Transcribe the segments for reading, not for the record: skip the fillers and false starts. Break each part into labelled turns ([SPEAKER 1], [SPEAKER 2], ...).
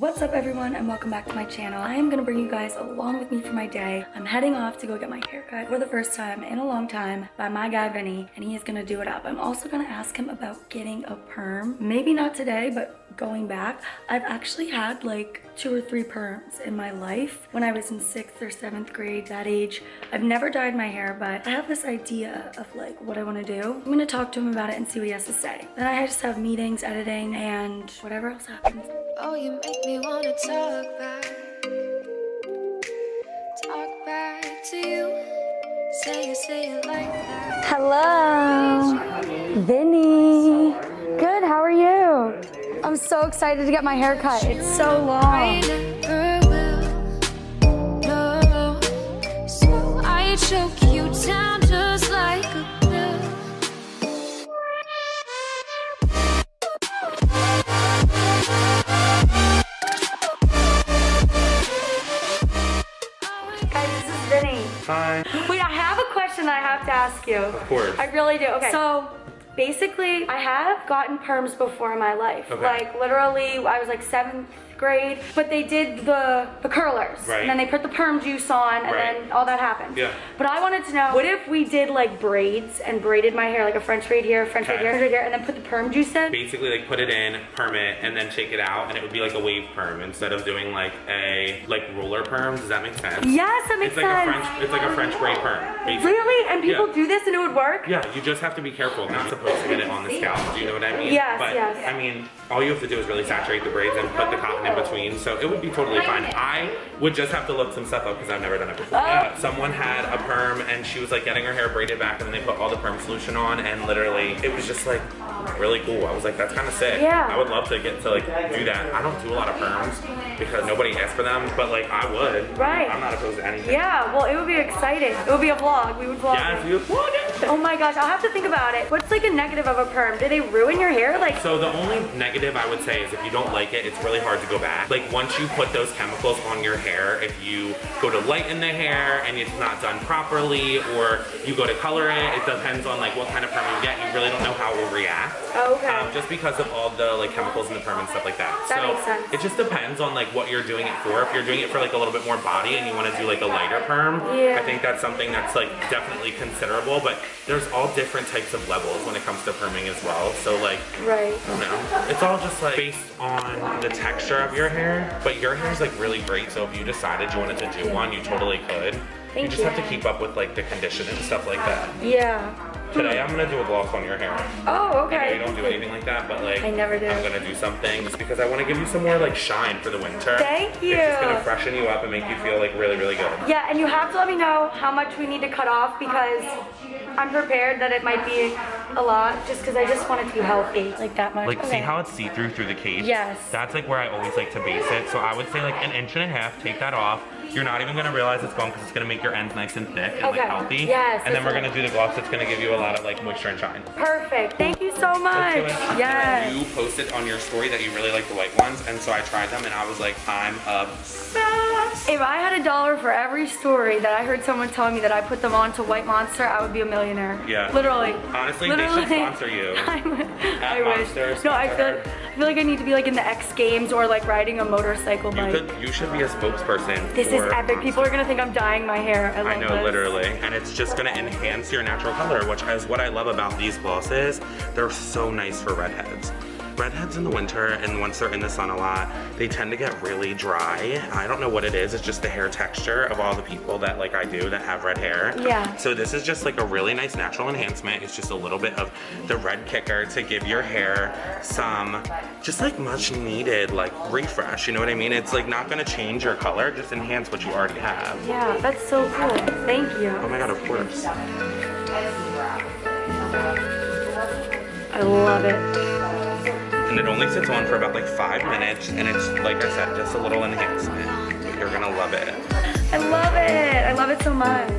[SPEAKER 1] What's up everyone and welcome back to my channel. I am gonna bring you guys along with me for my day. I'm heading off to go get my hair cut for the first time in a long time by my guy Vinny, and he is gonna do it up. I'm also gonna ask him about getting a perm. Maybe not today, but going back. I've actually had like 2 or 3 perms in my life when I was in 6th or 7th grade, that age. I've never dyed my hair, but I have this idea of like what I want to do. I'm gonna talk to him about it and see what he has to say. Then I just have meetings, editing, and whatever else happens.
[SPEAKER 2] Oh, you make me wanna talk back to you. Say it like that.
[SPEAKER 1] Hello, Vinny. Good, how are you? I'm so excited to get my hair cut. It's so long.
[SPEAKER 2] So I choke you down just like a pill.
[SPEAKER 1] Guys, this is Vinny.
[SPEAKER 3] Hi.
[SPEAKER 1] Wait, I have a question I have to ask you.
[SPEAKER 3] Of course.
[SPEAKER 1] I really do. Okay, so basically, I have gotten perms before in my life.
[SPEAKER 3] Okay.
[SPEAKER 1] Like literally, I was like 7th grade, but they did the curlers.
[SPEAKER 3] Right.
[SPEAKER 1] And then they put the perm juice on, and
[SPEAKER 3] Right.
[SPEAKER 1] then all that happened.
[SPEAKER 3] Yeah.
[SPEAKER 1] But I wanted to know, what if we did like braids and braided my hair, like a French braid here, French braid
[SPEAKER 3] Okay.
[SPEAKER 1] here, French braid here, and then put the perm juice in?
[SPEAKER 3] Basically, like put it in, perm it, and then take it out, and it would be like a wave perm instead of doing like a roller perm. Does that make sense?
[SPEAKER 1] Yes, that makes
[SPEAKER 3] It's like
[SPEAKER 1] sense.
[SPEAKER 3] it's like a French braid perm. Basically.
[SPEAKER 1] Really? And people
[SPEAKER 3] Yeah.
[SPEAKER 1] do this and it would work?
[SPEAKER 3] Yeah, you just have to be careful. Not supposed to get it on the scalp. Do you know what I mean?
[SPEAKER 1] Yes,
[SPEAKER 3] but,
[SPEAKER 1] yes.
[SPEAKER 3] I mean, all you have to do is really saturate the braids and put the cotton in between, so it would be totally fine. I would just have to look some stuff up because I've never done it before. Yeah, someone had a perm and she was like getting her hair braided back, and then they put all the perm solution on, and literally it was just like really cool. I was like, that's kind of sick.
[SPEAKER 1] Yeah.
[SPEAKER 3] I would love to get to like do that. I don't do a lot of perms because nobody asks for them, but like I would.
[SPEAKER 1] Right.
[SPEAKER 3] I'm not opposed to anything.
[SPEAKER 1] Yeah, well, it would be exciting. It would be a vlog. We would vlog.
[SPEAKER 3] Yeah, you vlog it.
[SPEAKER 1] Oh my gosh, I'll have to think about it. What's like a negative of a perm? Do they ruin your hair? Like,
[SPEAKER 3] So the only negative I would say is if you don't like it, it's really hard to go back. Like once you put those chemicals on your hair, if you go to lighten the hair and it's not done properly, or you go to color it, it depends on like what kind of perm you get. You really don't know how it will react.
[SPEAKER 1] okay.
[SPEAKER 3] Just because of all the like chemicals in the perm and stuff like that.
[SPEAKER 1] That
[SPEAKER 3] so
[SPEAKER 1] makes sense.
[SPEAKER 3] it just depends on like what you're doing it for. If you're doing it for like a little bit more body and you want to do like a lighter perm,
[SPEAKER 1] Yeah.
[SPEAKER 3] I think that's something that's like definitely considerable. But there's all different types of levels when it comes to perming as well. So like,
[SPEAKER 1] Right.
[SPEAKER 3] I don't know. It's all just like based on the texture of your hair. But your hair is like really great. So if you decided you wanted to do one, you totally could.
[SPEAKER 1] Thank
[SPEAKER 3] you just
[SPEAKER 1] you.
[SPEAKER 3] have to keep up with like the condition and stuff like that.
[SPEAKER 1] Yeah.
[SPEAKER 3] Today I'm gonna do a gloss on your hair.
[SPEAKER 1] Oh,
[SPEAKER 3] I know you
[SPEAKER 1] okay.
[SPEAKER 3] don't do anything like that, but like
[SPEAKER 1] I never do.
[SPEAKER 3] I'm gonna do something just because I want to give you some more like shine for the winter.
[SPEAKER 1] Thank you.
[SPEAKER 3] It's just gonna freshen you up and make you feel like really, really good.
[SPEAKER 1] Yeah, and you have to let me know how much we need to cut off because I'm prepared that it might be a lot just because I just want it to be healthy, like that much.
[SPEAKER 3] Like
[SPEAKER 1] Okay.
[SPEAKER 3] see how it's see-through through the cage?
[SPEAKER 1] Yes.
[SPEAKER 3] That's like where I always like to base it. So I would say like 1.5 inches, take that off. You're not even gonna realize it's gone because it's gonna make your ends nice and thick and
[SPEAKER 1] Okay.
[SPEAKER 3] like healthy.
[SPEAKER 1] Yes,
[SPEAKER 3] And then we're
[SPEAKER 1] that's
[SPEAKER 3] gonna do the gloss that's gonna give you a lot of like moisture and shine.
[SPEAKER 1] Perfect. Thank you so much.
[SPEAKER 3] Let's do it.
[SPEAKER 1] Yes.
[SPEAKER 3] You posted on your story that you really like the white ones, and so I tried them and I was like, I'm obsessed.
[SPEAKER 1] If I had $1 for every story that I heard someone telling me that I put them on to White Monster, I would be a millionaire.
[SPEAKER 3] Yeah.
[SPEAKER 1] Literally.
[SPEAKER 3] Honestly,
[SPEAKER 1] Literally.
[SPEAKER 3] they should sponsor you.
[SPEAKER 1] I wish.
[SPEAKER 3] Monster,
[SPEAKER 1] No, I
[SPEAKER 3] sponsor
[SPEAKER 1] feel like I need to be like in the X Games or like riding a motorcycle bike.
[SPEAKER 3] You should be a spokesperson.
[SPEAKER 1] This is
[SPEAKER 3] for
[SPEAKER 1] epic. People are gonna think I'm dyeing my hair. I love
[SPEAKER 3] I know,
[SPEAKER 1] this.
[SPEAKER 3] literally. And it's just gonna enhance your natural color, which is what I love about these glosses. They're so nice for redheads. Redheads in the winter, and once they're in the sun a lot, they tend to get really dry. I don't know what it is. It's just the hair texture of all the people that like I do that have red hair.
[SPEAKER 1] Yeah.
[SPEAKER 3] So this is just like a really nice natural enhancement. It's just a little bit of the red kicker to give your hair some just like much needed like refresh. You know what I mean? It's like not gonna change your color, just enhance what you already have.
[SPEAKER 1] Yeah, that's so cool. Thank you.
[SPEAKER 3] Oh my God, of course.
[SPEAKER 1] I love it.
[SPEAKER 3] And it only sits on for about like 5 minutes, and it's, like I said, just a little enhancement. But you're gonna love it.
[SPEAKER 1] I love it. I love it so much.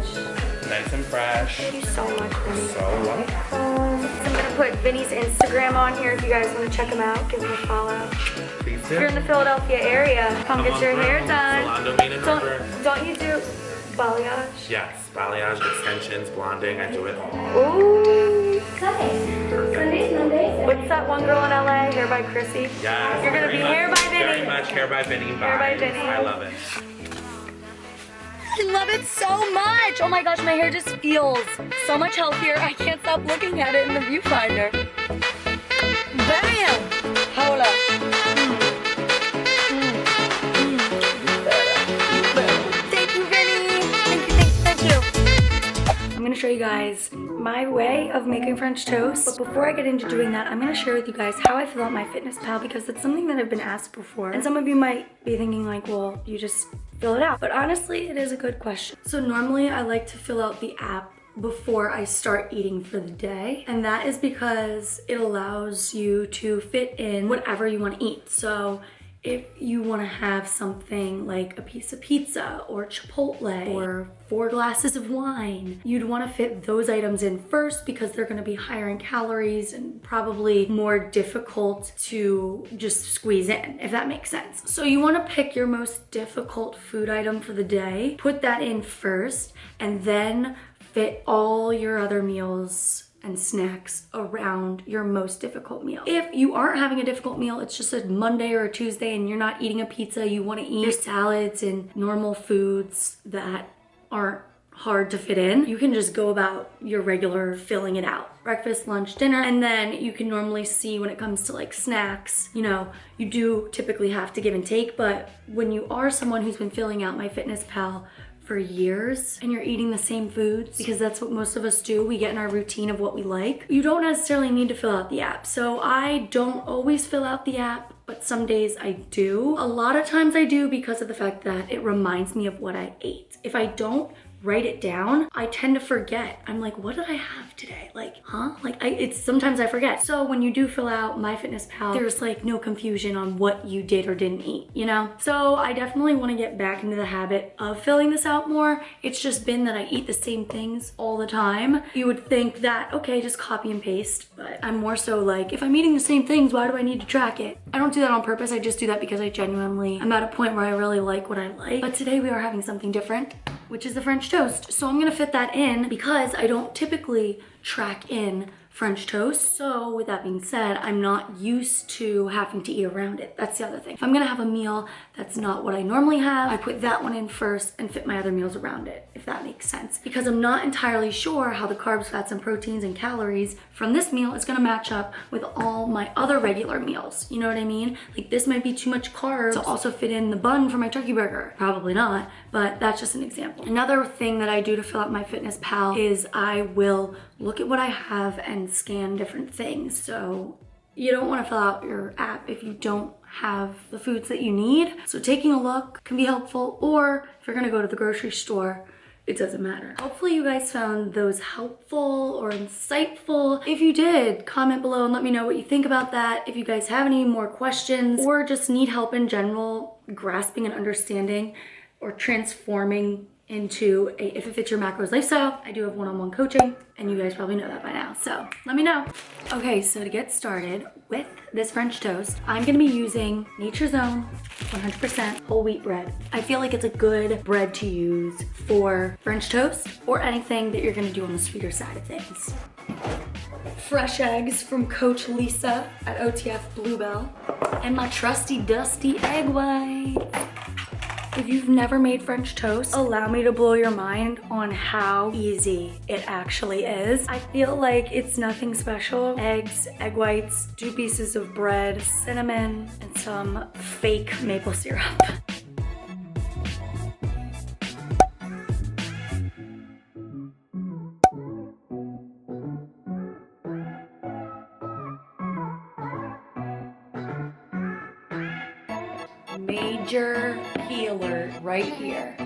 [SPEAKER 3] Nice and fresh.
[SPEAKER 1] Thank you so much, Vinny.
[SPEAKER 3] So welcome.
[SPEAKER 1] I'm gonna put Vinny's Instagram on here if you guys want to check him out. Give him a follow.
[SPEAKER 3] Please
[SPEAKER 1] If you're in the Philadelphia area, come get your hair done.
[SPEAKER 3] Salon Domain and River.
[SPEAKER 1] Don't you do balayage?
[SPEAKER 3] Yes, balayage, extensions, blonding, I do it all.
[SPEAKER 1] Ooh.
[SPEAKER 3] Perfect.
[SPEAKER 1] What's that one girl in LA? Hair by Chrissy?
[SPEAKER 3] Yes.
[SPEAKER 1] You're gonna be
[SPEAKER 3] very
[SPEAKER 1] hair
[SPEAKER 3] much.
[SPEAKER 1] by
[SPEAKER 3] very much. Hair by Fitty.
[SPEAKER 1] Hair by Fitty.
[SPEAKER 3] I love it.
[SPEAKER 1] I love it so much. Oh my gosh, my hair just feels so much healthier. I can't stop looking at it in the viewfinder. Bam! Hold up. Thank you, Vinny. Thank you. I'm gonna show you guys my way of making French toast. But before I get into doing that, I'm gonna share with you guys how I fill out my Fitness Pal, because it's something that I've been asked before. And some of you might be thinking like, well, you just fill it out. But honestly, it is a good question. So normally I like to fill out the app before I start eating for the day. And that is because it allows you to fit in whatever you want to eat. So if you want to have something like a piece of pizza or Chipotle or 4 glasses of wine, you'd want to fit those items in first because they're going to be higher in calories and probably more difficult to just squeeze in, if that makes sense. So you want to pick your most difficult food item for the day, put that in first, and then fit all your other meals and snacks around your most difficult meal. If you aren't having a difficult meal, it's just a Monday or a Tuesday and you're not eating a pizza, you want to eat your salads and normal foods that aren't hard to fit in, you can just go about your regular filling it out. Breakfast, lunch, dinner, and then you can normally see when it comes to like snacks, you know, you do typically have to give and take, but when you are someone who's been filling out My Fitness Pal for years and you're eating the same foods, because that's what most of us do, we get in our routine of what we like, you don't necessarily need to fill out the app. So I don't always fill out the app, but some days I do. A lot of times I do because of the fact that it reminds me of what I ate. If I don't write it down, I tend to forget. I'm like, what did I have today? Like, huh? Like, sometimes I forget. So when you do fill out My Fitness Pal, there's like no confusion on what you did or didn't eat, you know? So I definitely want to get back into the habit of filling this out more. It's just been that I eat the same things all the time. You would think that, okay, just copy and paste, but I'm more so like, if I'm eating the same things, why do I need to track it? I don't do that on purpose. I just do that because I genuinely, I'm at a point where I really like what I like. But today we are having something different, which is the French toast. So I'm gonna fit that in because I don't typically track in French toast. So with that being said, I'm not used to having to eat around it. That's the other thing. If I'm gonna have a meal that's not what I normally have, I put that one in first and fit my other meals around it, if that makes sense. Because I'm not entirely sure how the carbs, fats, and proteins and calories from this meal is gonna match up with all my other regular meals. You know what I mean? Like this might be too much carbs to also fit in the bun for my turkey burger. Probably not, but that's just an example. Another thing that I do to fill out My Fitness Pal is I will look at what I have and scan different things. So you don't want to fill out your app if you don't have the foods that you need. So taking a look can be helpful, or if you're gonna go to the grocery store, it doesn't matter. Hopefully you guys found those helpful or insightful. If you did, comment below and let me know what you think about that. If you guys have any more questions or just need help in general grasping and understanding or transforming into a If It Fits Your Macros lifestyle, I do have one-on-one coaching, and you guys probably know that by now, so let me know. Okay, so to get started with this French toast, I'm gonna be using Nature's Own 100% whole wheat bread. I feel like it's a good bread to use for French toast or anything that you're gonna do on the sweeter side of things. Fresh eggs from Coach Lisa at OTF Bluebell, and my trusty dusty egg white. If you've never made French toast, allow me to blow your mind on how easy it actually is. I feel like it's nothing special. Eggs, egg whites, 2 pieces of bread, cinnamon, and some fake maple syrup. Major key alert right here.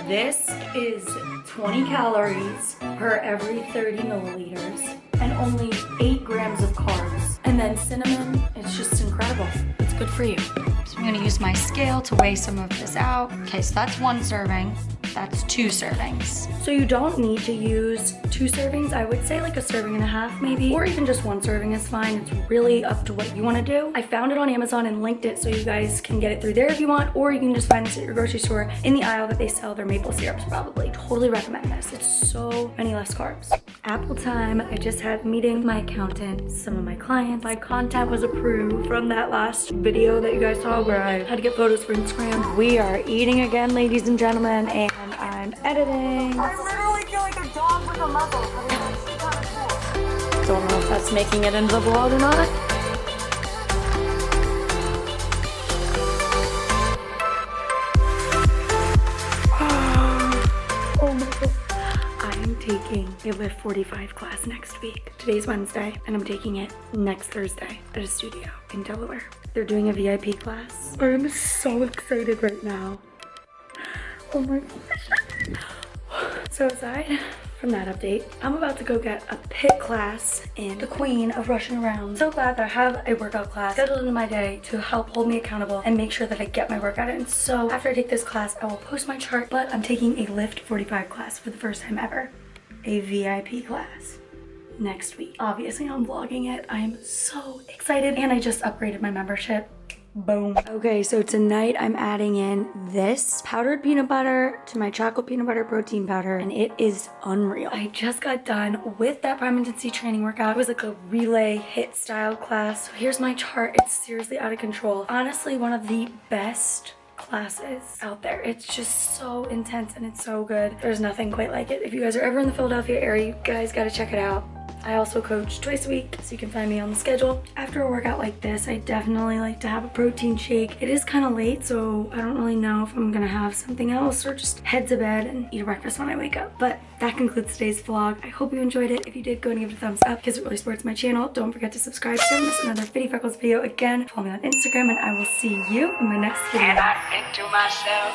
[SPEAKER 1] This is 20 calories per every 30 milliliters and only 8 grams of carbs. And then cinnamon, it's just incredible. It's good for you. So I'm gonna use my scale to weigh some of this out. Okay, so that's 1 serving. That's 2 servings. So you don't need to use 2 servings. I would say like a serving and a half maybe, or even just 1 serving is fine. It's really up to what you want to do. I found it on Amazon and linked it so you guys can get it through there if you want, or you can just find this at your grocery store in the aisle that they sell their maple syrups probably. Totally recommend this. It's so many less carbs. Apple time. I just had a meeting with my accountant, some of my clients. My content was approved from that last video that you guys saw where I had to get photos for Instagram. We are eating again, ladies and gentlemen, and I'm editing.
[SPEAKER 4] I literally feel like a dog with a muzzle.
[SPEAKER 1] Don't know if that's making it into the vlog or not. Oh my god. I am taking a Lift 45 class next week. Today's Wednesday, and I'm taking it next Thursday at a studio in Delaware. They're doing a VIP class. I am so excited right now. Oh my gosh. So aside from that update, I'm about to go get a pit class in the queen of rushing around. So glad that I have a workout class scheduled into my day to help hold me accountable and make sure that I get my workout in. So after I take this class, I will post my chart, but I'm taking a Lift 45 class for the first time ever. A VIP class next week. Obviously, I'm vlogging it. I am so excited, and I just upgraded my membership. Boom. Okay, so tonight I'm adding in this powdered peanut butter to my chocolate peanut butter protein powder, and it is unreal. I just got done with that prime intensity training workout. It was like a relay hit style class. So here's my chart. It's seriously out of control. Honestly, one of the best classes out there. It's just so intense and it's so good. There's nothing quite like it. If you guys are ever in the Philadelphia area, you guys gotta check it out. I also coach twice a week, so you can find me on the schedule. After a workout like this, I definitely like to have a protein shake. It is kind of late, so I don't really know if I'm gonna have something else or just head to bed and eat a breakfast when I wake up. But that concludes today's vlog. I hope you enjoyed it. If you did, go and give it a thumbs up because it really supports my channel. Don't forget to subscribe so you don't miss another Fitty Freckles video. Again, follow me on Instagram, and I will see you in my next video.
[SPEAKER 4] And I think to myself,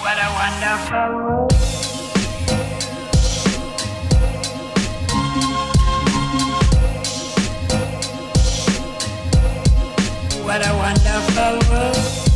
[SPEAKER 4] what a wonderful world. What a wonderful world.